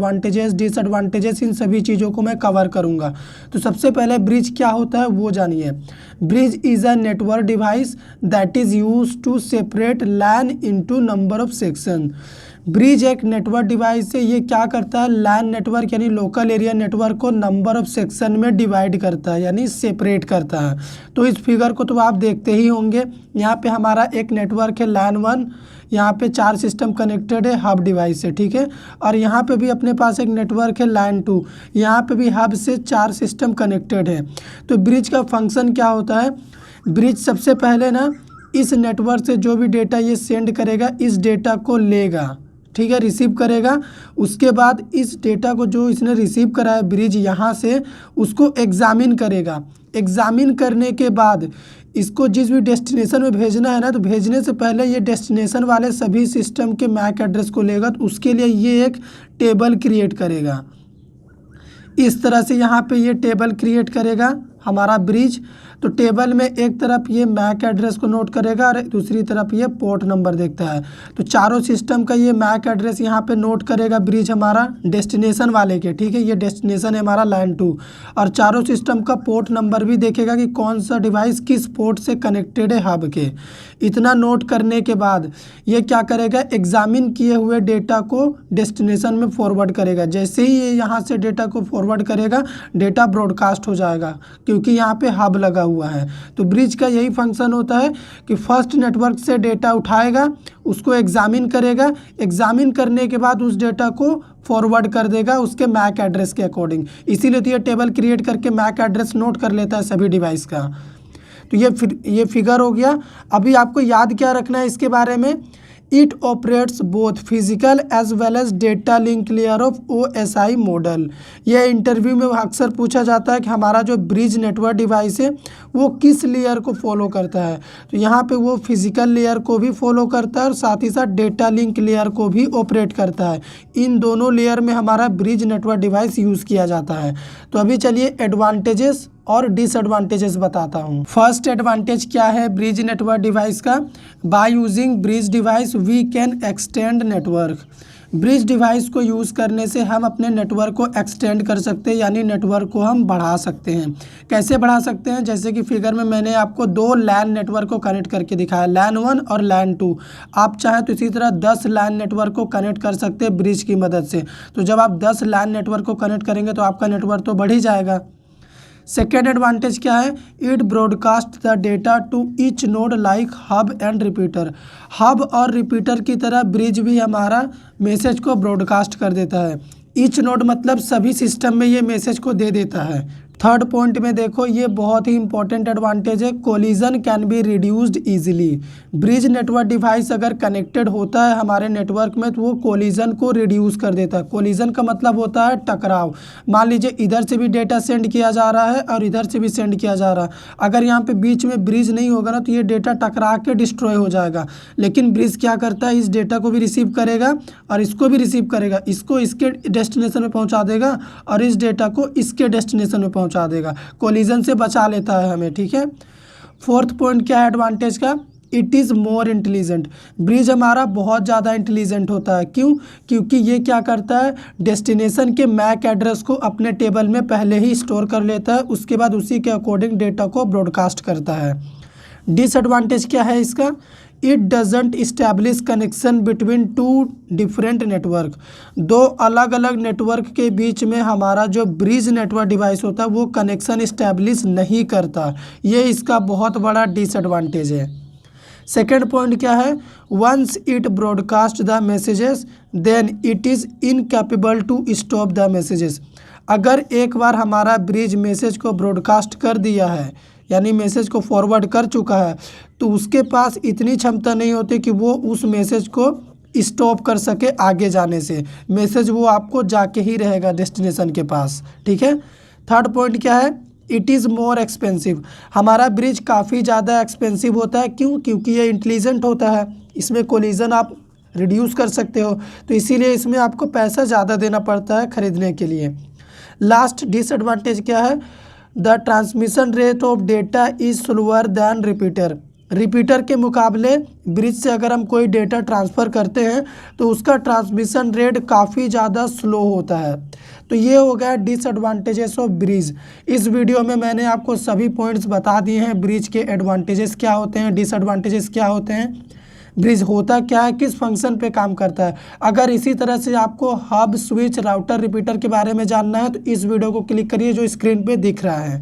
Advantages disadvantages इन सभी चीज़ों को मैं कवर करूंगा। तो सबसे पहले ब्रिज क्या होता है वो जानिए। Bridge is a network device that is use to separate LAN into number of section. Bridge एक नेटवर्क डिवाइस है, ये क्या करता है, लैन नेटवर्क यानी लोकल एरिया नेटवर्क को नंबर ऑफ सेक्शन में डिवाइड करता है यानी सेपरेट करता है। तो इस फिगर को तो आप देखते ही होंगे। यहाँ पे हमारा एक नेटवर्क है लैन 1, यहाँ पे 4 सिस्टम कनेक्टेड है हब डिवाइस से, ठीक है। और यहाँ पे भी अपने पास एक नेटवर्क है लैन 2, यहाँ पे भी हब से 4 सिस्टम कनेक्टेड है। तो ब्रिज का फंक्शन क्या होता है, ब्रिज सबसे पहले ना इस नेटवर्क से जो भी डेटा ये सेंड करेगा इस डेटा को लेगा, ठीक है, रिसीव करेगा। उसके बाद इस डेटा को जो इसने रिसीव करा है ब्रिज यहाँ से उसको एग्जामिन करेगा। एग्जामिन करने के बाद इसको जिस भी डेस्टिनेशन में भेजना है ना, तो भेजने से पहले ये डेस्टिनेशन वाले सभी सिस्टम के मैक एड्रेस को लेगा। तो उसके लिए ये एक टेबल क्रिएट करेगा। इस तरह से यहाँ पे ये टेबल क्रिएट करेगा हमारा ब्रिज। तो टेबल में एक तरफ ये मैक एड्रेस को नोट करेगा और दूसरी तरफ ये पोर्ट नंबर देखता है। तो चारों सिस्टम का ये मैक एड्रेस यहाँ पे नोट करेगा ब्रिज हमारा डेस्टिनेशन वाले के, ठीक है। ये डेस्टिनेशन है हमारा लैन 2 और चारों सिस्टम का पोर्ट नंबर भी देखेगा कि कौन सा डिवाइस किस पोर्ट से कनेक्टेड है हब के। इतना नोट करने के बाद ये क्या करेगा, एग्जामिन किए हुए डेटा को डेस्टिनेशन में फॉरवर्ड करेगा। जैसे ही ये यहाँ से डेटा को फॉरवर्ड करेगा डेटा ब्रॉडकास्ट हो जाएगा क्योंकि यहाँ पे हब लगा हुआ है। तो ब्रिज का यही फंक्शन होता है कि फर्स्ट नेटवर्क से डेटा उठाएगा, उसको एग्जामिन करेगा, एग्जामिन करने के बाद उस डेटा को फॉरवर्ड कर देगा उसके मैक एड्रेस के अकॉर्डिंग। इसीलिए तो ये टेबल क्रिएट करके मैक एड्रेस नोट कर लेता है सभी डिवाइस का। तो ये फिगर हो गया। अभी आपको याद क्या रखना है इसके बारे में, it operates both physical as well as data link layer of OSI model. यह इंटरव्यू में अक्सर पूछा जाता है कि हमारा जो ब्रिज नेटवर्क डिवाइस है वो किस लेयर को फॉलो करता है। तो यहाँ पे वो फिजिकल लेयर को भी फॉलो करता है और साथ ही साथ डेटा लिंक लेयर को भी ऑपरेट करता है। इन दोनों लेयर में हमारा ब्रिज नेटवर्क डिवाइस यूज़ किया जाता है। तो अभी चलिए एडवांटेजेस और डिसएडवांटेजेस बताता हूँ। फर्स्ट एडवांटेज क्या है ब्रिज नेटवर्क डिवाइस का, by using bridge device we can extend network. Bridge device को यूज़ करने से हम अपने नेटवर्क को एक्सटेंड कर सकते हैं यानी नेटवर्क को हम बढ़ा सकते हैं। कैसे बढ़ा सकते हैं, जैसे कि फिगर में मैंने आपको 2 लैन नेटवर्क को कनेक्ट करके दिखाया, लैन 1 और लैन 2। आप चाहें तो इसी तरह 10 लैन नेटवर्क को कनेक्ट कर सकते हैं ब्रिज की मदद से। तो जब आप 10 लैन नेटवर्क को कनेक्ट करेंगे तो आपका नेटवर्क तो बढ़ ही जाएगा। सेकेंड एडवांटेज क्या है, it broadcast the data to each node like hub and repeater. Hub और रिपीटर की तरह ब्रिज भी हमारा मैसेज को ब्रॉडकास्ट कर देता है। ईच नोड मतलब सभी सिस्टम में ये मैसेज को दे देता है। थर्ड पॉइंट में देखो, ये बहुत ही इंपॉर्टेंट एडवांटेज है, collision can be reduced easily. Bridge network device अगर कनेक्टेड होता है हमारे नेटवर्क में तो वो कोलिजन को रिड्यूस कर देता है। कोलिजन का मतलब होता है टकराव। मान लीजिए इधर से भी डेटा सेंड किया जा रहा है और इधर से भी सेंड किया जा रहा है, अगर यहाँ पे बीच में ब्रिज नहीं होगा ना तो ये डेटा टकरा के डिस्ट्रॉय हो जाएगा। लेकिन ब्रिज क्या करता है, इस डेटा को भी रिसीव करेगा और इसको भी रिसीव करेगा, इसको इसके डेस्टिनेशन में पहुँचा देगा और इस डेटा को इसके डेस्टिनेशन में पहुँचा देगा। कोलिजन से बचा लेता है हमें, ठीक है। फोर्थ पॉइंट क्या है एडवांटेज का, it is more intelligent. Bridge हमारा बहुत ज़्यादा इंटेलिजेंट होता है। क्यों? क्योंकि ये क्या करता है, डेस्टिनेशन के मैक एड्रेस को अपने टेबल में पहले ही स्टोर कर लेता है, उसके बाद उसी के अकॉर्डिंग डेटा को ब्रॉडकास्ट करता है। डिसएडवांटेज क्या है इसका, it doesn't establish connection between 2 different network. 2 अलग अलग नेटवर्क के बीच में हमारा जो ब्रिज नेटवर्क डिवाइस होता है वो कनेक्शन इस्टेब्लिश नहीं करता। ये इसका बहुत बड़ा डिसएडवांटेज है। सेकेंड पॉइंट क्या है, once it broadcast the messages then it is incapable to stop the messages. अगर एक बार हमारा ब्रिज मैसेज को ब्रॉडकास्ट कर दिया है यानी मैसेज को फॉरवर्ड कर चुका है तो उसके पास इतनी क्षमता नहीं होती कि वो उस मैसेज को स्टॉप कर सके आगे जाने से। मैसेज वो आपको जाके ही रहेगा डेस्टिनेशन के पास, ठीक है। थर्ड पॉइंट क्या है, इट इज़ मोर एक्सपेंसिव। हमारा ब्रिज काफ़ी ज़्यादा एक्सपेंसिव होता है। क्यों? क्योंकि ये इंटेलिजेंट होता है, इसमें कोलिजन आप रिड्यूस कर सकते हो, तो इसीलिए इसमें आपको पैसा ज़्यादा देना पड़ता है ख़रीदने के लिए। लास्ट डिसएडवांटेज क्या है, the transmission rate of data is slower then repeater. Repeater के मुकाबले ब्रिज से अगर हम कोई डेटा ट्रांसफ़र करते हैं तो उसका ट्रांसमिशन रेट काफ़ी ज़्यादा स्लो होता है। तो ये हो गया डिसएडवांटेजेस ऑफ ब्रिज। इस वीडियो में मैंने आपको सभी पॉइंट्स बता दिए हैं, ब्रिज के एडवांटेजेस क्या होते हैं, डिसएडवांटेजेस क्या होते हैं, ब्रिज होता क्या है, किस फंक्शन पे काम करता है। अगर इसी तरह से आपको हब, स्विच, राउटर, रिपीटर के बारे में जानना है तो इस वीडियो को क्लिक करिए जो स्क्रीन पे दिख रहा है।